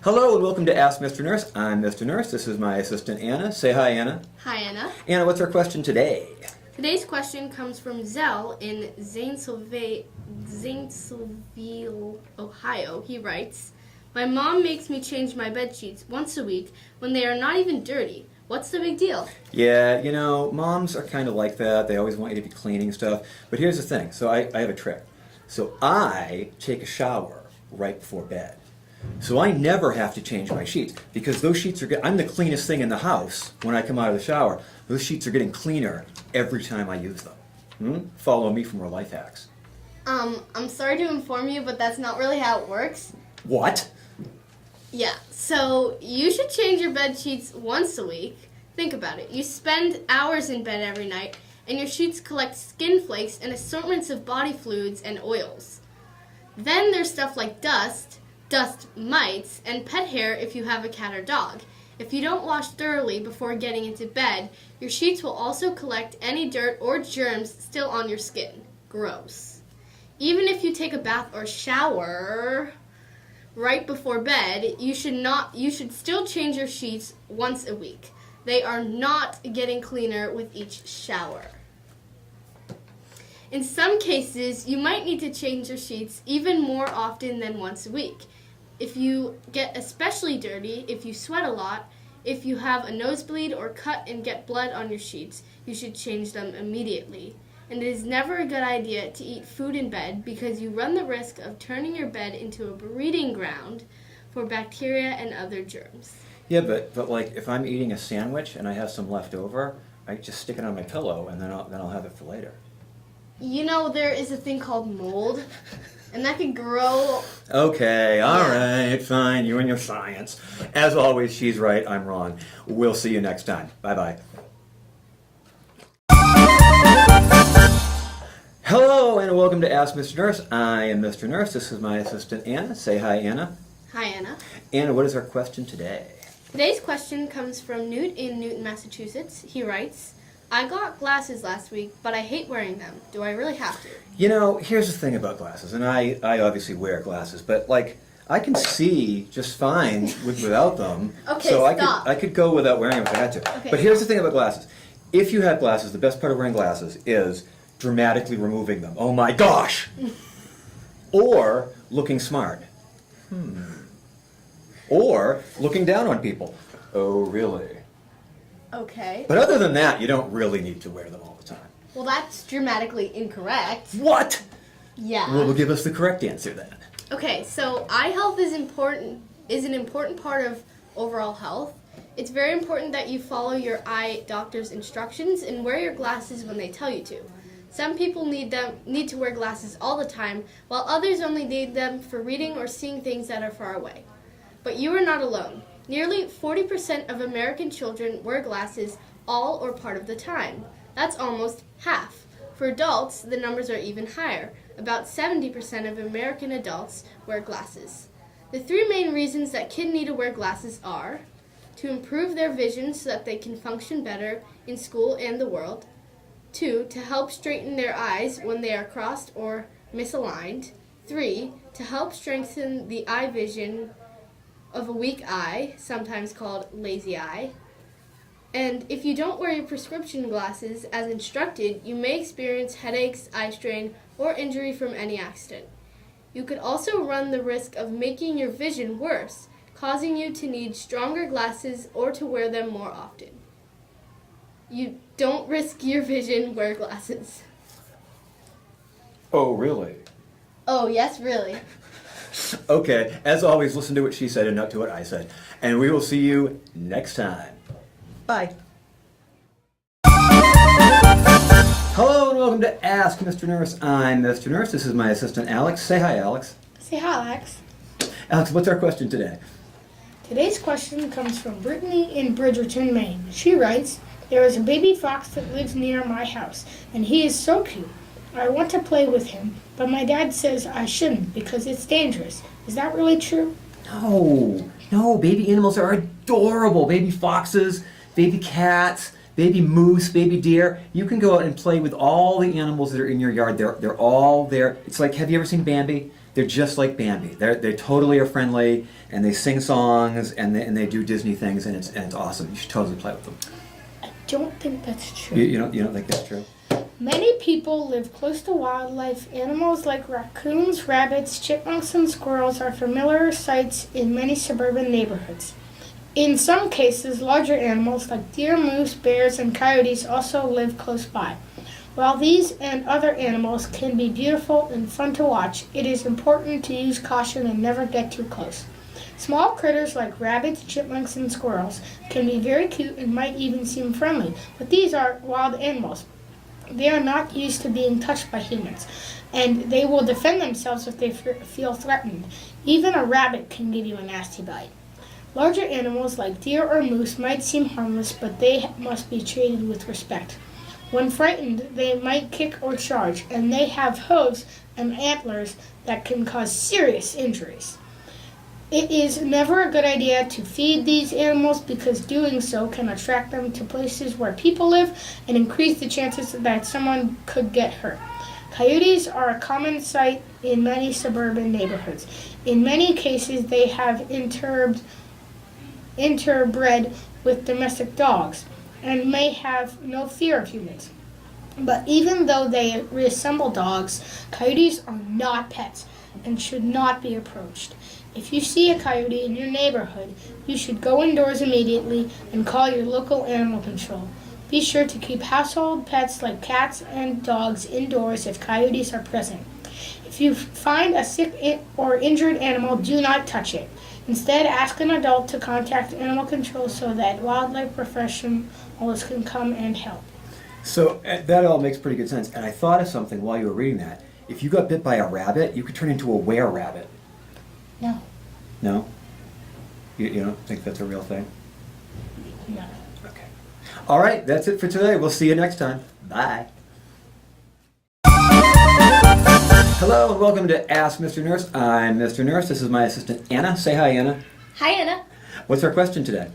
Hello and welcome to Ask Mr. Nurse. I'm Mr. Nurse. This is my assistant Anna. Say hi, Anna. Hi, Anna. Anna, what's our question today? Today's question comes from Zell in Zanesville, Ohio. He writes, "My mom makes me change my bed sheets once a week when they are not even dirty. What's the big deal?" Yeah, moms are kind of like that. They always want you to be cleaning stuff. But here's the thing. So I have a trick. So I take a shower right before bed. So I never have to change my sheets because those sheets are I'm the cleanest thing in the house when I come out of the shower. Those sheets are getting cleaner every time I use them. Follow me for more life hacks. I'm sorry to inform you, but that's not really how it works. What? Yeah, so you should change your bed sheets once a week. Think about it. You spend hours in bed every night, and your sheets collect skin flakes and assortments of body fluids and oils. Then there's stuff like dust mites, and pet hair if you have a cat or dog. If you don't wash thoroughly before getting into bed, your sheets will also collect any dirt or germs still on your skin. Gross. Even if you take a bath or shower right before bed, you should still change your sheets once a week. They are not getting cleaner with each shower. In some cases, you might need to change your sheets even more often than once a week. If you get especially dirty, if you sweat a lot, if you have a nosebleed or cut and get blood on your sheets, you should change them immediately. And it is never a good idea to eat food in bed because you run the risk of turning your bed into a breeding ground for bacteria and other germs. Yeah, but like if I'm eating a sandwich and I have some left over, I just stick it on my pillow and then I'll have it for later. You know, there is a thing called mold, and that can grow. Okay, all right, fine. You and your science. As always, she's right, I'm wrong. We'll see you next time. Bye-bye. Hello, and welcome to Ask Mr. Nurse. I am Mr. Nurse. This is my assistant, Anna. Say hi, Anna. Hi, Anna. Anna, what is our question today? Today's question comes from Newt in Newton, Massachusetts. He writes, "I got glasses last week, but I hate wearing them. Do I really have to?" Here's the thing about glasses, and I obviously wear glasses, but I can see just fine without them. Okay, so stop. I could go without wearing them if I had to. Okay, but here's the thing about glasses. If you have glasses, the best part of wearing glasses is dramatically removing them. Oh my gosh! Or looking smart. Or looking down on people. Oh, really? Okay. But other than that, you don't really need to wear them all the time. Well, that's dramatically incorrect. What? Yeah. Well, give us the correct answer then. Okay, so eye health is an important part of overall health. It's very important that you follow your eye doctor's instructions and wear your glasses when they tell you to. Some people need to wear glasses all the time, while others only need them for reading or seeing things that are far away. But you are not alone. Nearly 40% of American children wear glasses all or part of the time. That's almost half. For adults, the numbers are even higher. About 70% of American adults wear glasses. The three main reasons that kids need to wear glasses are to improve their vision so that they can function better in school and the world, 2, to help straighten their eyes when they are crossed or misaligned, 3, to help strengthen the eye vision of a weak eye, sometimes called lazy eye. And if you don't wear your prescription glasses as instructed, you may experience headaches, eye strain, or injury from any accident. You could also run the risk of making your vision worse, causing you to need stronger glasses or to wear them more often. You don't risk your vision, wear glasses. Oh, really? Oh, yes, really. Okay, as always, listen to what she said and not to what I said. And we will see you next time. Bye. Hello and welcome to Ask Mr. Nurse. I'm Mr. Nurse. This is my assistant, Alex. Say hi, Alex. Say hi, Alex. Alex, what's our question today? Today's question comes from Brittany in Bridgerton, Maine. She writes, "There is a baby fox that lives near my house, and he is so cute. I want to play with him, but my dad says I shouldn't because it's dangerous. Is that really true?" No, baby animals are adorable. Baby foxes, baby cats, baby moose, baby deer. You can go out and play with all the animals that are in your yard. They're all there. It's like, have you ever seen Bambi? they're just like Bambi. They totally are friendly, and they sing songs, and they do Disney things, and it's awesome. You should totally play with them. I don't think that's true. You don't think that's true? Many people live close to wildlife. Animals like raccoons, rabbits, chipmunks, and squirrels are familiar sights in many suburban neighborhoods. In some cases, larger animals like deer, moose, bears, and coyotes also live close by. While these and other animals can be beautiful and fun to watch, it is important to use caution and never get too close. Small critters like rabbits, chipmunks, and squirrels can be very cute and might even seem friendly, but these are wild animals. They are not used to being touched by humans, and they will defend themselves if they feel threatened. Even a rabbit can give you a nasty bite. Larger animals like deer or moose might seem harmless, but they must be treated with respect. When frightened, they might kick or charge, and they have hooves and antlers that can cause serious injuries. It is never a good idea to feed these animals because doing so can attract them to places where people live and increase the chances that someone could get hurt. Coyotes are a common sight in many suburban neighborhoods. In many cases, they have interbred with domestic dogs and may have no fear of humans. But even though they resemble dogs, coyotes are not pets and should not be approached. If you see a coyote in your neighborhood, you should go indoors immediately and call your local animal control. Be sure to keep household pets like cats and dogs indoors if coyotes are present. If you find a sick or injured animal, do not touch it. Instead, ask an adult to contact animal control so that wildlife professionals can come and help. So that all makes pretty good sense. And I thought of something while you were reading that. If you got bit by a rabbit, you could turn into a were-rabbit. No. No? You don't think that's a real thing? No. Okay. All right, that's it for today. We'll see you next time. Bye. Hello and welcome to Ask Mr. Nurse. I'm Mr. Nurse. This is my assistant Anna. Say hi, Anna. Hi, Anna. What's our question today?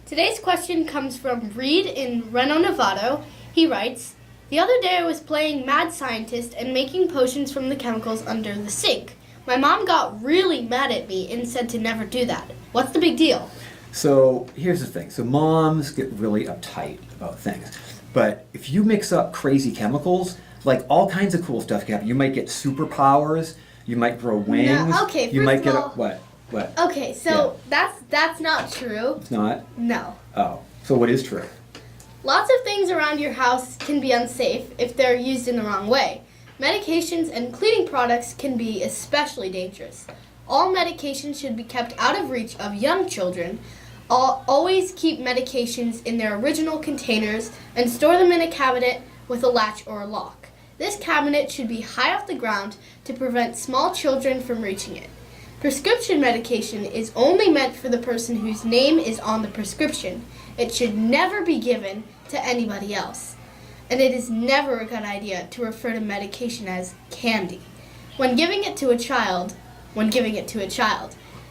Today's question comes from Reed in Reno, Nevada. He writes, "The other day I was playing mad scientist and making potions from the chemicals under the sink. My mom got really mad at me and said to never do that. What's the big deal?" So here's the thing. So moms get really uptight about things. But if you mix up crazy chemicals, like all kinds of cool stuff can happen. You might get superpowers. You might grow wings. No, okay, You first might of get all- what? What? Okay, so that's not true. It's not? No. Oh. So what is true? Lots of things around your house can be unsafe if they're used in the wrong way. Medications and cleaning products can be especially dangerous. All medications should be kept out of reach of young children. Always keep medications in their original containers and store them in a cabinet with a latch or a lock. This cabinet should be high off the ground to prevent small children from reaching it. Prescription medication is only meant for the person whose name is on the prescription. It should never be given to anybody else. And it is never a good idea to refer to medication as candy when giving it to a child.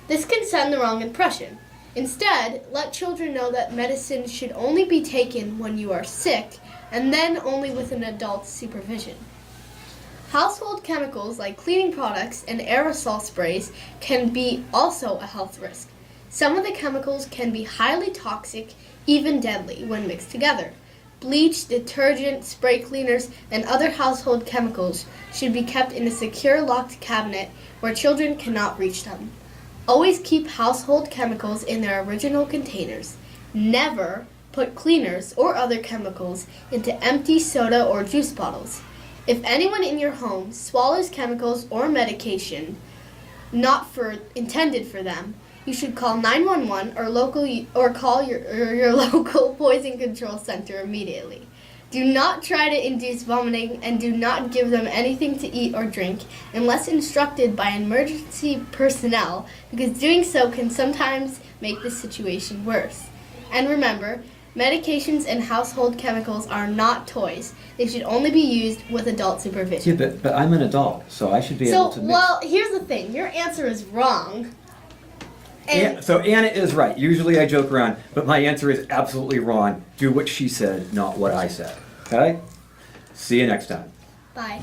This can send the wrong impression. Instead, let children know that medicine should only be taken when you are sick and then only with an adult's supervision. Household chemicals like cleaning products and aerosol sprays can be also a health risk. Some of the chemicals can be highly toxic, even deadly, when mixed together. Bleach, detergent, spray cleaners, and other household chemicals should be kept in a secure locked cabinet where children cannot reach them. Always keep household chemicals in their original containers. Never put cleaners or other chemicals into empty soda or juice bottles. If anyone in your home swallows chemicals or medication intended for them, you should call 911 or call your local poison control center immediately. Do not try to induce vomiting and do not give them anything to eat or drink unless instructed by emergency personnel, because doing so can sometimes make the situation worse. And remember, medications and household chemicals are not toys. They should only be used with adult supervision. Yeah, but I'm an adult, so I should be able to mix. Well, here's the thing. Your answer is wrong. So Anna is right. Usually I joke around, but my answer is absolutely wrong. Do what she said, not what I said. Okay? See you next time. Bye.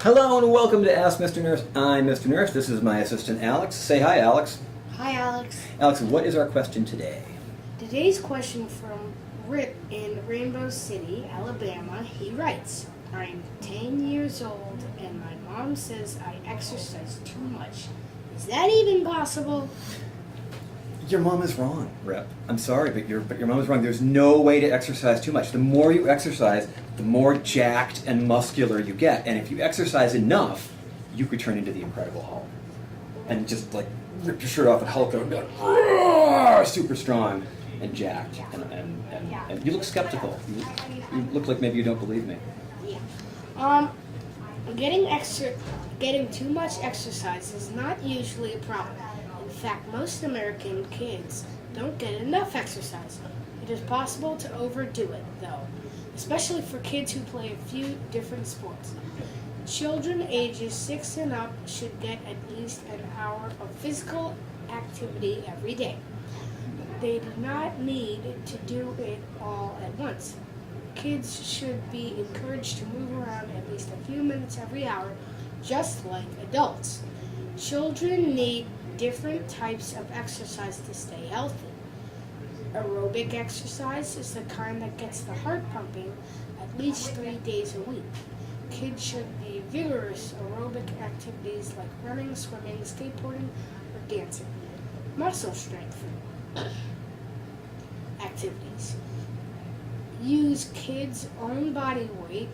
Hello and welcome to Ask Mr. Nurse. I'm Mr. Nurse. This is my assistant Alex. Say hi, Alex. Hi, Alex. Alex, what is our question today? Today's question from Rip in Rainbow City, Alabama. He writes, I'm 10 years old and my mom says I exercise too much. Is that even possible? Your mom is wrong, Rep. I'm sorry, but your mom is wrong. There's no way to exercise too much. The more you exercise, the more jacked and muscular you get. And if you exercise enough, you could turn into the Incredible Hulk. And just like rip your shirt off and Hulk out and be like, "Roar!" Super strong and jacked. And you look skeptical. You look like maybe you don't believe me. Yeah. Getting too much exercise is not usually a problem. In fact, most American kids don't get enough exercise. It is possible to overdo it, though, especially for kids who play a few different sports. Children ages 6 and up should get at least an hour of physical activity every day. They do not need to do it all at once. Kids should be encouraged to move around at least a few minutes every hour, just like adults. Children need different types of exercise to stay healthy. Aerobic exercise is the kind that gets the heart pumping at least 3 days a week. Kids should be vigorous aerobic activities like running, swimming, skateboarding, or dancing. Muscle strength activities. Use kids' own body weight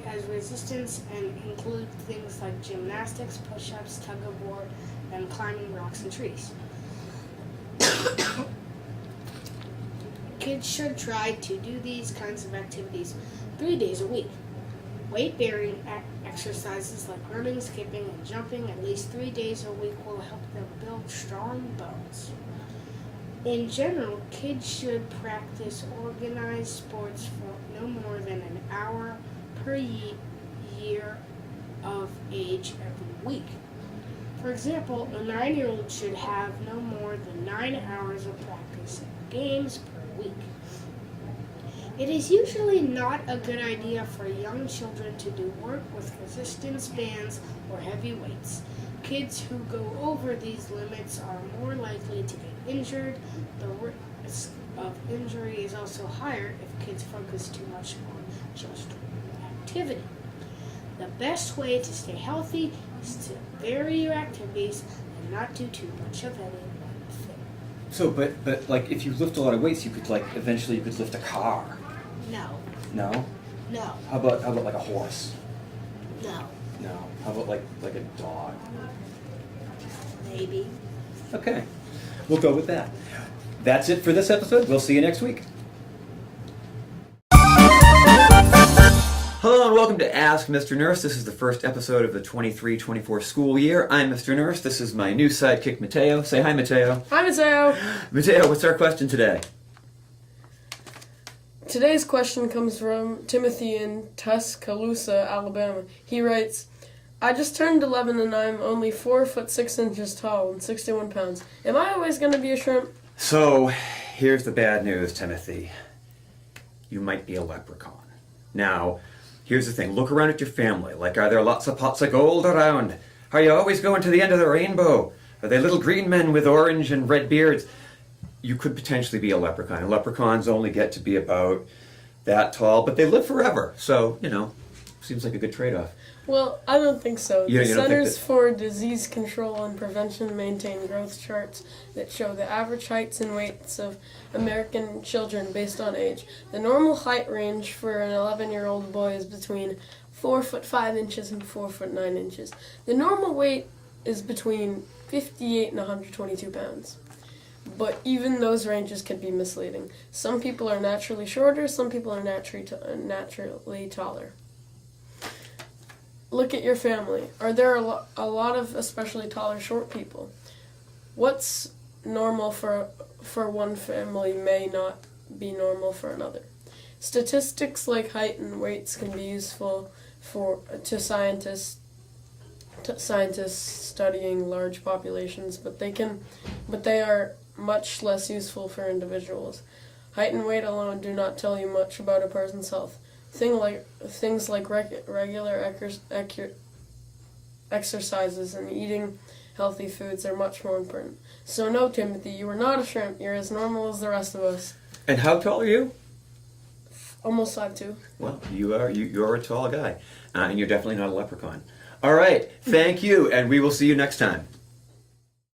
as resistance and include things like gymnastics, push-ups, tug-of-war, and climbing rocks and trees. Kids should try to do these kinds of activities 3 days a week. Weight-bearing exercises like running, skipping, and jumping at least 3 days a week will help them build strong bones. In general, kids should practice organized sports for no more than an hour per year of age every week. For example, a 9-year-old should have no more than 9 hours of practice games per week. It is usually not a good idea for young children to do work with resistance bands or heavy weights. Kids who go over these limits are more likely to get injured. The risk of injury is also higher if kids focus too much on just activity. The best way to stay healthy is to vary your activities and not do too much of any one thing. So, but like if you lift a lot of weights, you could eventually lift a car. No. No? No. How about like a horse? No. No. How about like a dog? Maybe. Okay. We'll go with that. That's it for this episode. We'll see you next week. Hello and welcome to Ask Mr. Nurse. This is the first episode of the 23-24 school year. I'm Mr. Nurse. This is my new sidekick, Mateo. Say hi, Mateo. Hi, Mateo. Mateo, what's our question today? Today's question comes from Timothy in Tuscaloosa, Alabama. He writes, I just turned 11 and I'm only 4 foot 6 inches tall and 61 pounds. Am I always going to be a shrimp? So, here's the bad news, Timothy. You might be a leprechaun. Now, here's the thing. Look around at your family. Are there lots of pots of gold around? Are you always going to the end of the rainbow? Are they little green men with orange and red beards? You could potentially be a leprechaun. And leprechauns only get to be about that tall, but they live forever. So, seems like a good trade-off. Well, I don't think so. You The don't think Centers that... for Disease Control and Prevention maintain growth charts that show the average heights and weights of American children based on age. The normal height range for an 11-year-old boy is between 4 foot 5 inches and 4 foot 9 inches. The normal weight is between 58 and 122 pounds. But even those ranges can be misleading. Some people are naturally shorter, some people are naturally taller. Look at your family. Are there a lot of especially tall or short people? What's normal for one family may not be normal for another. Statistics like height and weights can be useful to scientists studying large populations, but they are much less useful for individuals. Height and weight alone do not tell you much about a person's health. Things like regular exercises and eating healthy foods are much more important. So no, Timothy, you are not a shrimp. You're as normal as the rest of us. And how tall are you? Almost 5'2". Well, you are a tall guy, and you're definitely not a leprechaun. All right, thank you, and we will see you next time.